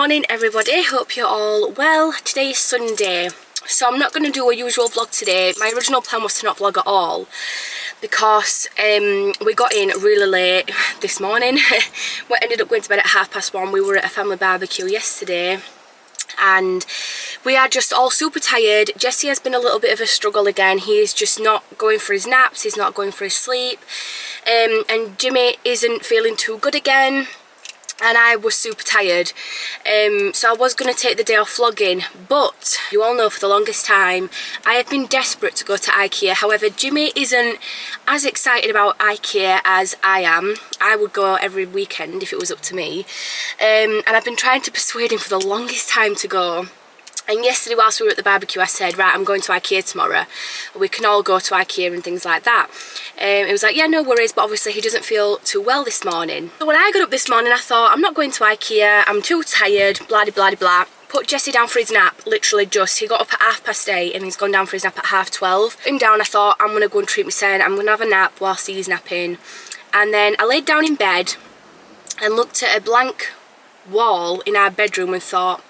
morning everybody, hope you're all well. Today is Sunday, so I'm not going to do a usual vlog today. My original plan was to not vlog at all because we got in really late this morning. We ended up going to bed at 1:30. We were at a family barbecue yesterday and we are just all super tired. Jesse has been a little bit of a struggle again. He's just not going for his naps, he's not going for his sleep, and Jimmy isn't feeling too good again. And I was super tired, so I was going to take the day off vlogging, but you all know for the longest time I have been desperate to go to Ikea. However, Jimmy isn't as excited about Ikea as I am. I would go every weekend if it was up to me, and I've been trying to persuade him for the longest time to go. And yesterday whilst we were at the barbecue I said, right, I'm going to Ikea tomorrow, we can all go to Ikea and things like that. It was like, yeah, no worries, but obviously he doesn't feel too well this morning. So when I got up this morning I thought, I'm not going to Ikea, I'm too tired, blah de blah de blah. Put Jesse down for his nap, literally just, he got up at 8:30 and he's gone down for his nap at 12:30. Put him down, I thought, I'm going to go and treat myself, I'm going to have a nap whilst he's napping. And then I laid down in bed and looked at a blank wall in our bedroom and thought,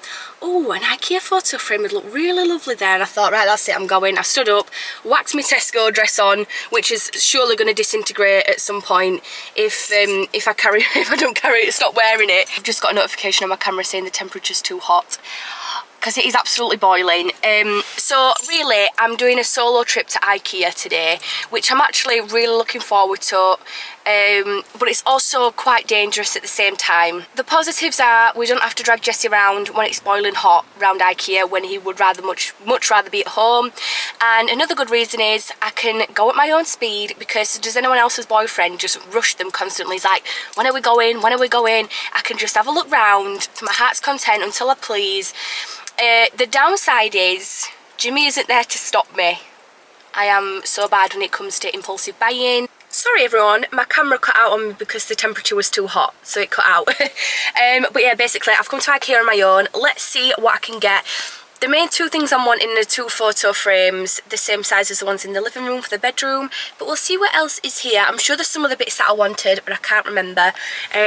oh, an Ikea photo frame would look really lovely there. And I thought, right, that's it, I'm going. I stood up, whacked my Tesco dress on, which is surely going to disintegrate at some point if I don't carry it, stop wearing it. I've just got a notification on my camera saying the temperature's too hot, because it is absolutely boiling. So really I'm doing a solo trip to Ikea today, which I'm actually really looking forward to, but it's also quite dangerous at the same time. The positives are we don't have to drag Jesse around when it's boiling hot around Ikea, when he would much rather be at home. And another good reason is I can go at my own speed, because does anyone else's boyfriend just rush them constantly? He's like, when are we going, when are we going? I can just have a look round to my heart's content until I please. The downside is Jimmy isn't there to stop me. I am so bad when it comes to impulsive buying. Sorry everyone, my camera cut out on me because the temperature was too hot, so it cut out. But yeah, basically I've come to Ikea on my own. Let's see what I can get. The main two things I'm wanting are 2 photo frames, the same size as the ones in the living room for the bedroom, but we'll see what else is here. I'm sure there's some other bits that I wanted, but I can't remember.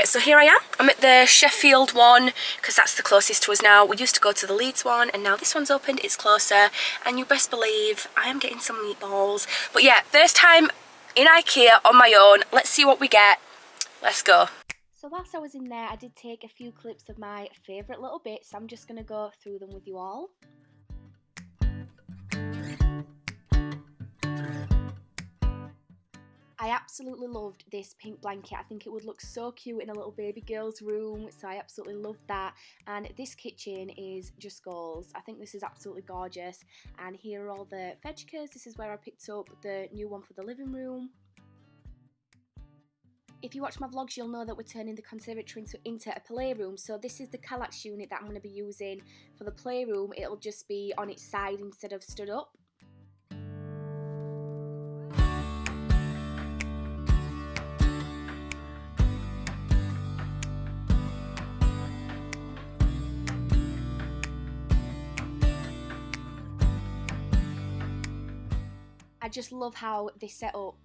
So here I am. I'm at the Sheffield one, because that's the closest to us now. We used to go to the Leeds one, and now this one's opened, it's closer, and you best believe I am getting some meatballs. But yeah, first time in Ikea on my own. Let's see what we get. Let's go. So whilst I was in there, I did take a few clips of my favourite little bits. I'm just going to go through them with you all. I absolutely loved this pink blanket. I think it would look so cute in a little baby girl's room, so I absolutely loved that. And this kitchen is just goals. I think this is absolutely gorgeous. And here are all the veggies. This is where I picked up the new one for the living room. If you watch my vlogs, you'll know that we're turning the conservatory into a playroom. So this is the Kallax unit that I'm going to be using for the playroom. It'll just be on its side instead of stood up. I just love how they set up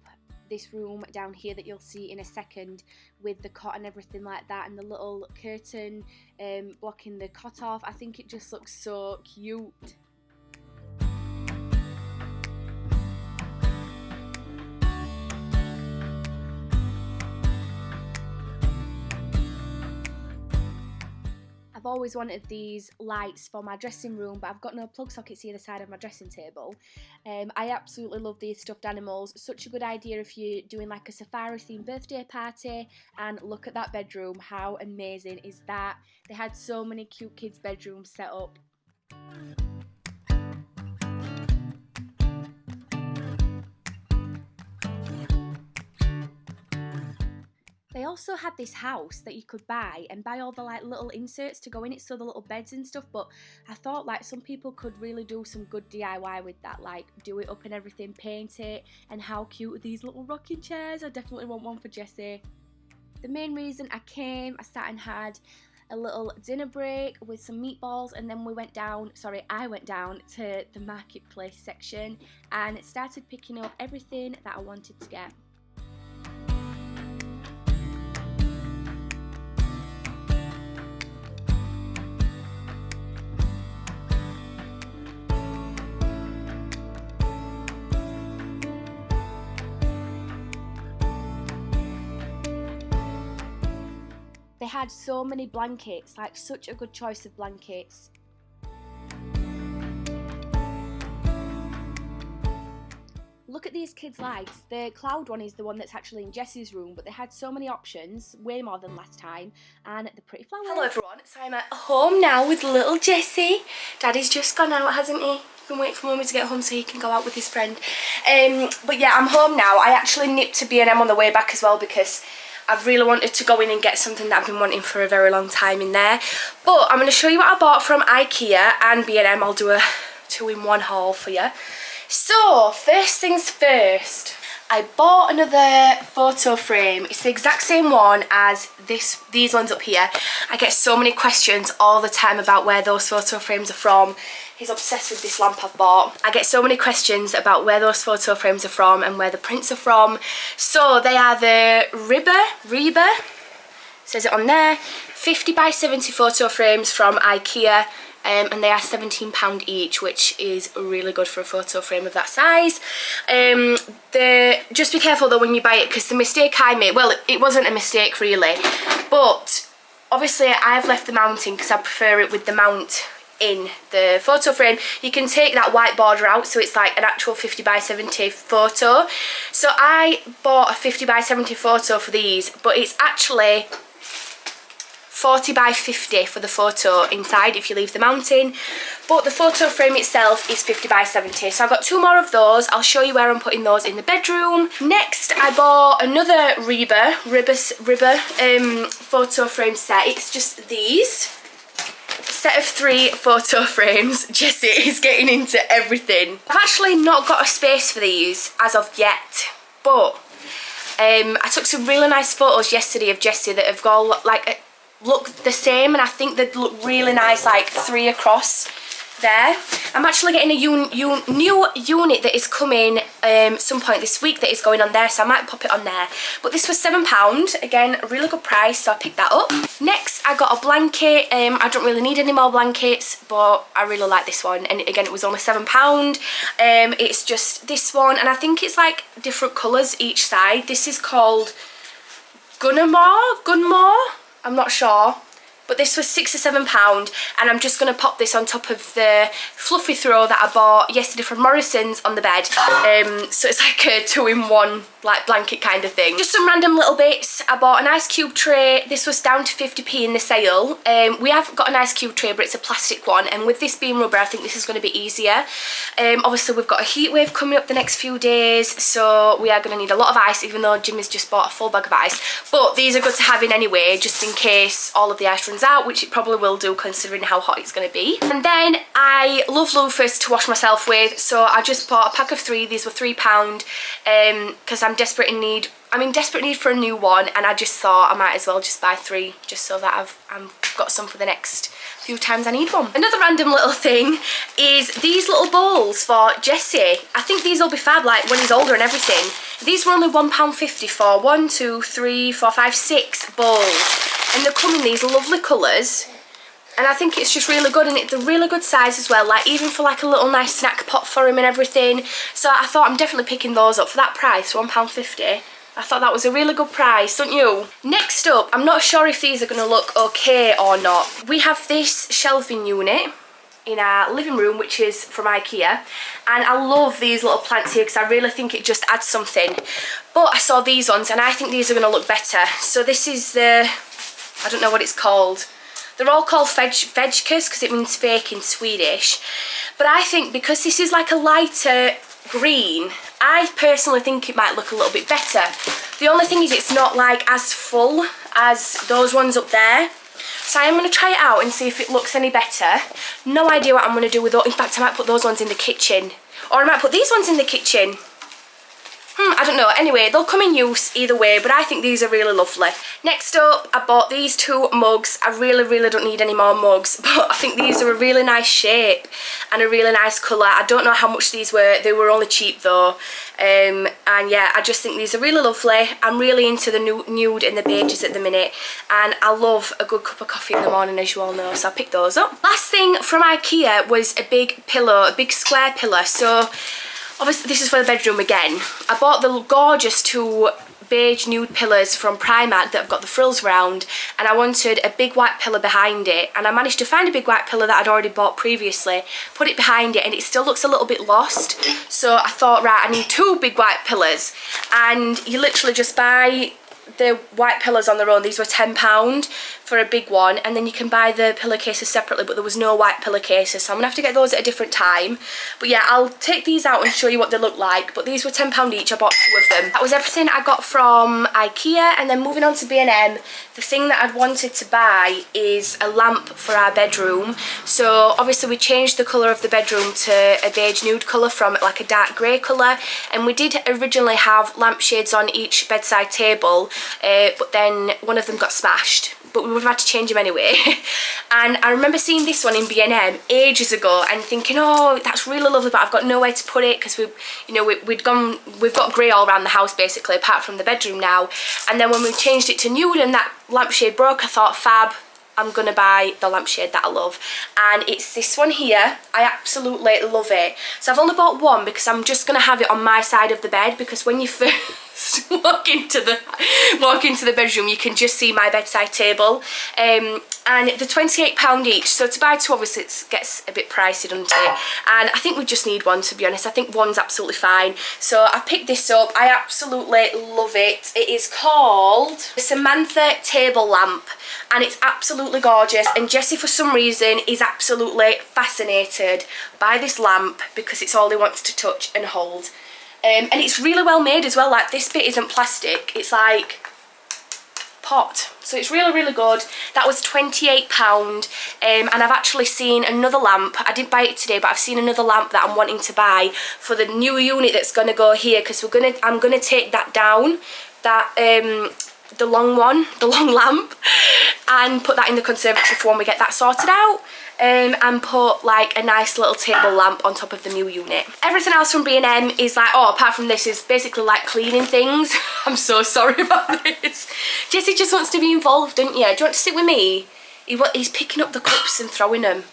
this room down here that you'll see in a second, with the cot and everything like that, and the little curtain blocking the cot off. I think it just looks so cute. I've always wanted these lights for my dressing room, but I've got no plug sockets either side of my dressing table. I absolutely love these stuffed animals. Such a good idea if you're doing like a safari themed birthday party. And look at that bedroom, how amazing is that? They had so many cute kids' bedrooms set up. They also had this house that you could buy and buy all the like little inserts to go in it, so the little beds and stuff, but I thought like some people could really do some good DIY with that, like do it up and everything, paint it. And how cute are these little rocking chairs? I definitely want one for Jesse. The main reason I came, I sat and had a little dinner break with some meatballs, and then I went down to the marketplace section and started picking up everything that I wanted to get. had so many blankets, like such a good choice of blankets. Look at these kids' lights. The cloud one is the one that's actually in Jessie's room, but they had so many options, way more than last time, and the pretty flowers. Hello everyone, so I'm at home now with little Jessie. Daddy's just gone out, hasn't he? Been waiting for Mummy to get home so he can go out with his friend. But yeah, I'm home now. I actually nipped to B&M on the way back as well because I really wanted to go in and get something that I've been wanting for a very long time in there. But I'm going to show you what I bought from Ikea and B&M. I'll do a 2-in-1 haul for you. So, first things first, I bought another photo frame. It's the exact same one as these ones up here. I get so many questions all the time about where those photo frames are from. He's obsessed with this lamp I've bought. I get so many questions about where those photo frames are from and where the prints are from. So they are the Reba, says it on there, 50 by 70 photo frames from Ikea. And they are £17 each, which is really good for a photo frame of that size. Just be careful though when you buy it, because the mistake I made, well, it wasn't a mistake really, but obviously I've left the mounting because I prefer it with the mount in the photo frame. You can take that white border out, so it's like an actual 50 by 70 photo. So I bought a 50 by 70 photo for these, but it's actually 40 by 50 for the photo inside if you leave the mounting, but the photo frame itself is 50 by 70. So I've got 2 more of those. I'll show you where I'm putting those in the bedroom. Next I bought another Reba photo frame set. It's just these set of 3 photo frames. Jessie is getting into everything. I've actually not got a space for these as of yet, but I took some really nice photos yesterday of Jessie that have got like look the same, and I think they'd look really nice, like 3 across there. I'm actually getting a new unit that is coming some point this week that is going on there, so I might pop it on there. But this was £7, again a really good price, so I picked that up. Next I got a blanket. I don't really need any more blankets, but I really like this one, and again it was only £7. It's just this one, and I think it's like different colours each side. This is called Gunmore, I'm not sure, but this was £6 or £7, and I'm just going to pop this on top of the fluffy throw that I bought yesterday from Morrison's on the bed. So it's like a 2-in-1 like blanket kind of thing. Just some random little bits. I bought an ice cube tray. This was down to 50p in the sale. We have got an ice cube tray, but it's a plastic one, and with this being rubber I think this is going to be easier. Obviously we've got a heat wave coming up the next few days, so we are going to need a lot of ice, even though Jimmy's just bought a full bag of ice. But these are good to have in anyway, just in case all of the ice runs out, which it probably will do considering how hot it's going to be. And then I love loofahs to wash myself with, so I just bought a pack of 3. These were £3 because I'm in desperate need for a new one, and I just thought I might as well just buy 3 just so that I've got some for the next few times I need one. Another random little thing is these little bowls for Jessie. I think these will be fab like when he's older and everything. These were only £1.50 for 1, 2, 3, 4, 5, 6 bowls, and they come in these lovely colours. And I think it's just really good, and it's a really good size as well, like even for like a little nice snack pot for him and everything. So I thought I'm definitely picking those up for that price, £1.50. I thought that was a really good price, don't you? Next up, I'm not sure if these are going to look okay or not. We have this shelving unit in our living room, which is from Ikea, and I love these little plants here because I really think it just adds something. But I saw these ones and I think these are going to look better. So this is the, I don't know what it's called. They're all called vegkas because it means fake in Swedish. But I think because this is like a lighter green, I personally think it might look a little bit better. The only thing is it's not like as full as those ones up there. So I am going to try it out and see if it looks any better. No idea what I'm going to do with those. In fact, I might put those ones in the kitchen. Or I might put these ones in the kitchen. I don't know. Anyway, they'll come in use either way, but I think these are really lovely. Next up, I bought these 2 mugs. I really don't need any more mugs, but I think these are a really nice shape and a really nice colour. I don't know how much these were. They were only cheap though. And yeah, I just think these are really lovely. I'm really into the nude and the beiges at the minute, and I love a good cup of coffee in the morning, as you all know, so I picked those up. Last thing from Ikea was a big pillow, a big square pillow. So obviously this is for the bedroom again. I bought the gorgeous 2 beige nude pillars from Primark that have got the frills round, and I wanted a big white pillar behind it, and I managed to find a big white pillar that I'd already bought previously, put it behind it, and it still looks a little bit lost. So I thought, right, I need 2 big white pillars, and you literally just buy the white pillars on their own. These were £10 for a big one, and then you can buy the pillowcases separately, but there was no white pillowcases, so I'm gonna have to get those at a different time. But yeah, I'll take these out and show you what they look like, but these were £10 each. I bought 2 of them. That was everything I got from Ikea. And then moving on to B&M, the thing that I'd wanted to buy is a lamp for our bedroom. So obviously we changed the colour of the bedroom to a beige nude colour from like a dark grey colour, and we did originally have lampshades on each bedside table, but then one of them got smashed, but we would have had to change them anyway. And I remember seeing this one in B&M ages ago and thinking, oh, that's really lovely, but I've got nowhere to put it because we've got grey all around the house basically, apart from the bedroom now. And then when we changed it to nude and that lampshade broke, I thought, fab, I'm gonna buy the lampshade that I love, and it's this one here. I absolutely love it. So I've only bought one because I'm just gonna have it on my side of the bed, because when you first walk into the bedroom, you can just see my bedside table. And they're £28 each, so to buy 2 obviously it gets a bit pricey, doesn't it? And I think we just need one, to be honest. I think one's absolutely fine. So I picked this up. I absolutely love it. It is called the Samantha Table Lamp, and it's absolutely gorgeous, and Jessie for some reason is absolutely fascinated by this lamp because it's all he wants to touch and hold. And it's really well made as well. Like, this bit isn't plastic, it's like pot, so it's really, really good. That was £28. And I've actually seen another lamp. I didn't buy it today, but I've seen another lamp that I'm wanting to buy for the new unit that's going to go here, because I'm gonna take that down, that the long lamp, and put that in the conservatory for when we get that sorted out. And put like a nice little table lamp on top of the new unit. Everything else from B&M is like, oh, apart from this, is basically like cleaning things. I'm so sorry about this. Jessie just wants to be involved, doesn't you? Do you want to sit with me? He's picking up the cups and throwing them.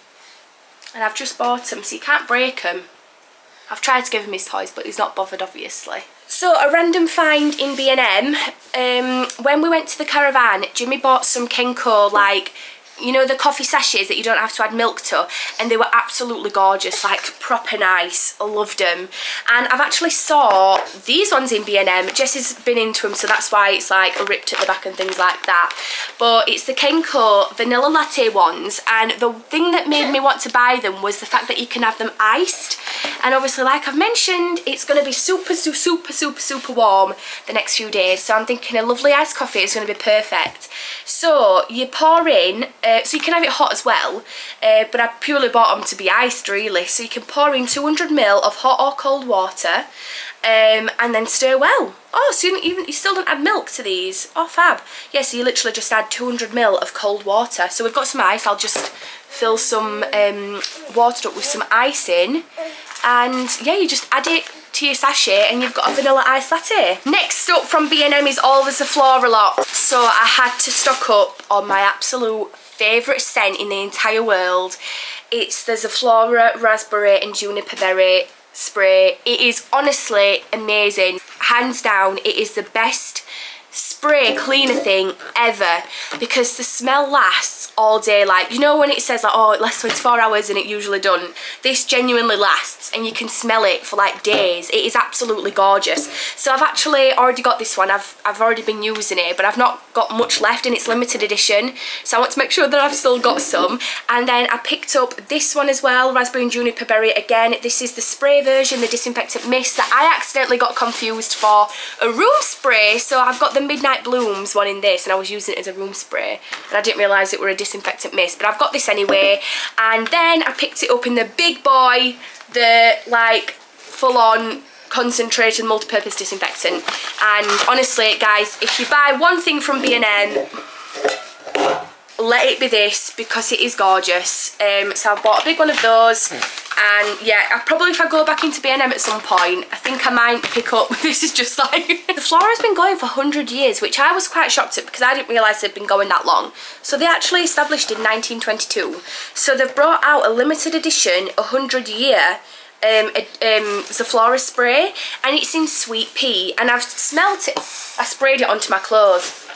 And I've just bought them, so you can't break them. I've tried to give him his toys, but he's not bothered, obviously. So a random find in B&M. When we went to the caravan, Jimmy bought some Kenko, like, you know, the coffee sachets that you don't have to add milk to, and they were absolutely gorgeous, like proper nice. I loved them. And I've actually saw these ones in B&M. Jessie's been into them, so that's why it's like ripped at the back and things like that. But it's the Kenko vanilla latte ones, and the thing that made me want to buy them was the fact that you can have them iced. And obviously, like I've mentioned, it's going to be super, super, super, super warm the next few days, so I'm thinking a lovely iced coffee is going to be perfect. So you pour in, so you can have it hot as well, but I purely bought them to be iced, really. So you can pour in 200ml of hot or cold water, and then stir well. Oh, so you still don't add milk to these? Oh, fab. Yeah, so you literally just add 200ml of cold water. So we've got some ice. I'll just fill some water up with some ice in, and yeah, you just add it to your sachet and you've got a vanilla iced latte. Next up from B&M is all the Sephora lot. So I had to stock up on my absolute favourite scent in the entire world. It's the Sephora Raspberry and Juniper Berry spray. It is honestly amazing. Hands down, it is the best spray cleaner thing ever, because the smell lasts all day. Like, you know when it says like, oh, it lasts 24 hours and it usually doesn't? This genuinely lasts, and you can smell it for like days. It is absolutely gorgeous. So I've actually already got this one. I've already been using it, but I've not got much left, and it's limited edition, so I want to make sure that I've still got some. And then I picked up this one as well, Raspberry and Juniper Berry. Again, this is the spray version, the disinfectant mist, that I accidentally got confused for a room spray. So I've got the Midnight Blooms one in this, and I was using it as a room spray, and I didn't realise it were a disinfectant mist, but I've got this anyway. And then I picked it up in the big boy, the like full-on concentrated multi-purpose disinfectant. And honestly, guys, if you buy one thing from B&M, let it be this, because it is gorgeous. So I've bought a big one of those, and yeah, if I go back into B&M at some point, I think I might pick up, this is just like, the Flora's been going for 100 years, which I was quite shocked at, because I didn't realise they'd been going that long. So they actually established in 1922. So they've brought out a limited edition 100-year Zaflora spray, and it's in sweet pea, and I've smelt it. I sprayed it onto my clothes,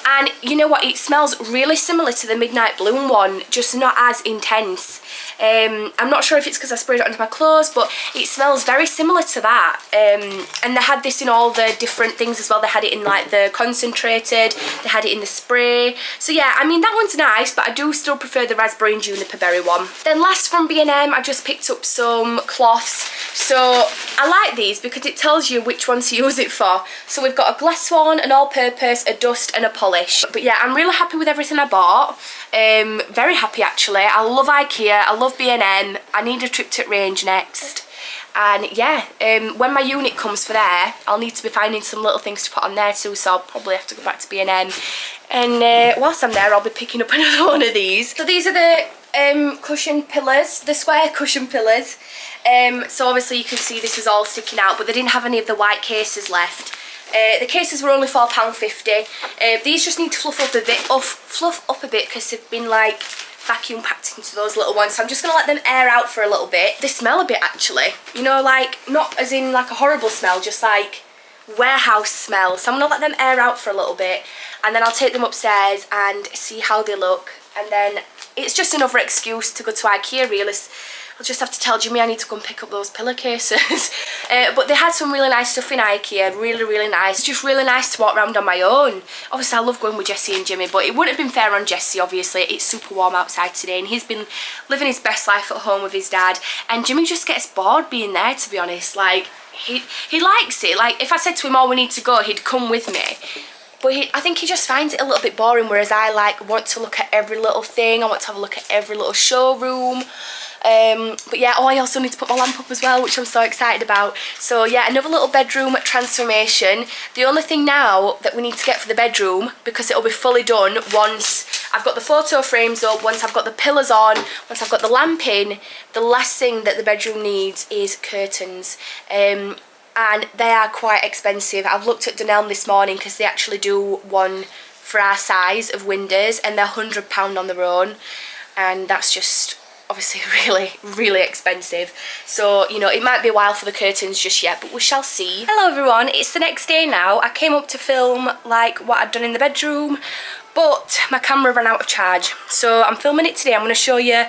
and you know what, it smells really similar to the Midnight Bloom one, just not as intense. I'm not sure if it's because I sprayed it onto my clothes, but it smells very similar to that. And they had this in all the different things as well. They had it in like the concentrated, they had it in the spray. So yeah, I mean, that one's nice, but I do still prefer the raspberry and juniper berry one. Then last from B&M, I just picked up some cloths. So I like these because it tells you which one to use it for. So we've got a glass one, an all-purpose, a dust and a polish. But yeah, I'm really happy with everything I bought. Very happy actually. I love Ikea, I love B&M. I need a triptych range next. And yeah, when my unit comes for there, I'll need to be finding some little things to put on there too, so I'll probably have to go back to B&M. And whilst I'm there, I'll be picking up another one of these. So these are the cushion pillars, the square cushion pillars. So obviously you can see this is all sticking out, but they didn't have any of the white cases left. The cases were only £4.50. These just need to fluff up a bit because they've been like vacuum packed into those little ones. So I'm just going to let them air out for a little bit. They smell a bit actually. You know, like not as in like a horrible smell, just like warehouse smell. So I'm going to let them air out for a little bit, and then I'll take them upstairs and see how they look. And then it's just another excuse to go to Ikea really. I'll just have to tell Jimmy I need to go and pick up those pillowcases. But they had some really nice stuff in Ikea, really nice. Just really nice to walk around on my own. Obviously I love going with Jesse and Jimmy, but it wouldn't have been fair on Jesse obviously. It's super warm outside today and he's been living his best life at home with his dad. And Jimmy just gets bored being there, to be honest. Like, he likes it. Like, if I said to him, oh, we need to go, he'd come with me. But I think he just finds it a little bit boring, whereas I like want to look at every little thing. I want to have a look at every little showroom. But yeah, oh, I also need to put my lamp up as well, which I'm so excited about. So yeah, another little bedroom transformation. The only thing now that we need to get for the bedroom, because it'll be fully done once I've got the photo frames up, once I've got the pillars on, once I've got the lamp in, the last thing that the bedroom needs is curtains. And they are quite expensive. I've looked at Dunelm this morning because they actually do one for our size of windows and they're £100 on their own, and that's just obviously really expensive. So, you know, it might be a while for the curtains just yet, but we shall see. Hello everyone, it's the next day now. I came up to film like what I'd done in the bedroom, but my camera ran out of charge. So I'm filming it today. I'm going to show you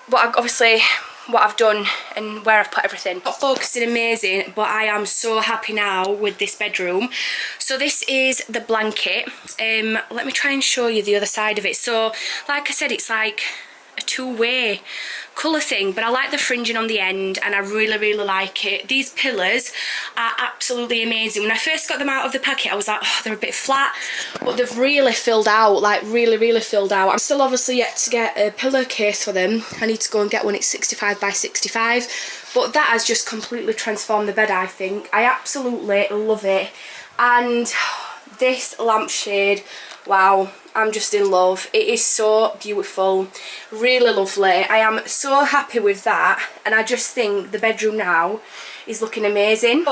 what I've done and where I've put everything. Not focusing amazing, but I am so happy now with this bedroom. So this is the blanket. Let me try and show you the other side of it. So like I said, it's like a two-way colour thing, but I like the fringing on the end and I really like it. These pillars are absolutely amazing. When I first got them out of the packet I was like, oh, they're a bit flat, but they've really filled out, like really filled out. I'm still obviously yet to get a pillowcase for them. I need to go and get one. It's 65 by 65, but that has just completely transformed the bed, I think. I absolutely love it. And this lampshade, wow, I'm just in love. It is so beautiful, really lovely. I am so happy with that, and I just think the bedroom now is looking amazing.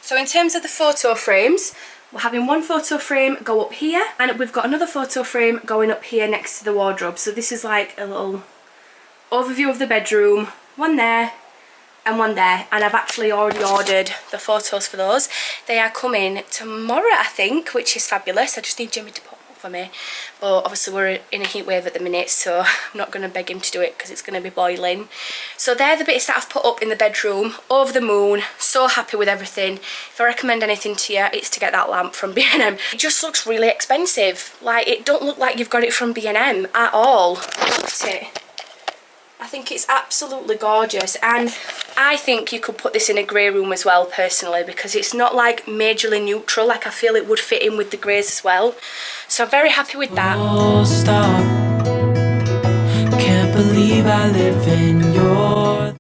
So in terms of the photo frames, we're having one photo frame go up here, and we've got another photo frame going up here next to the wardrobe. So this is like a little overview of the bedroom, one there and one there, and I've actually already ordered the photos for those. They are coming tomorrow, I think, which is fabulous. I just need Jimmy to put them up for me, but obviously we're in a heat wave at the minute, so I'm not going to beg him to do it because it's going to be boiling. So they're the bits that I've put up in the bedroom. Over the moon, so happy with everything. If I recommend anything to you, it's to get that lamp from B&M. It just looks really expensive. Like, it don't look like you've got it from B&M at all. Look at it. I think it's absolutely gorgeous, and I think you could put this in a grey room as well, personally, because it's not like majorly neutral. Like, I feel it would fit in with the greys as well, so I'm very happy with that. Oh, stop. Can't believe I live in your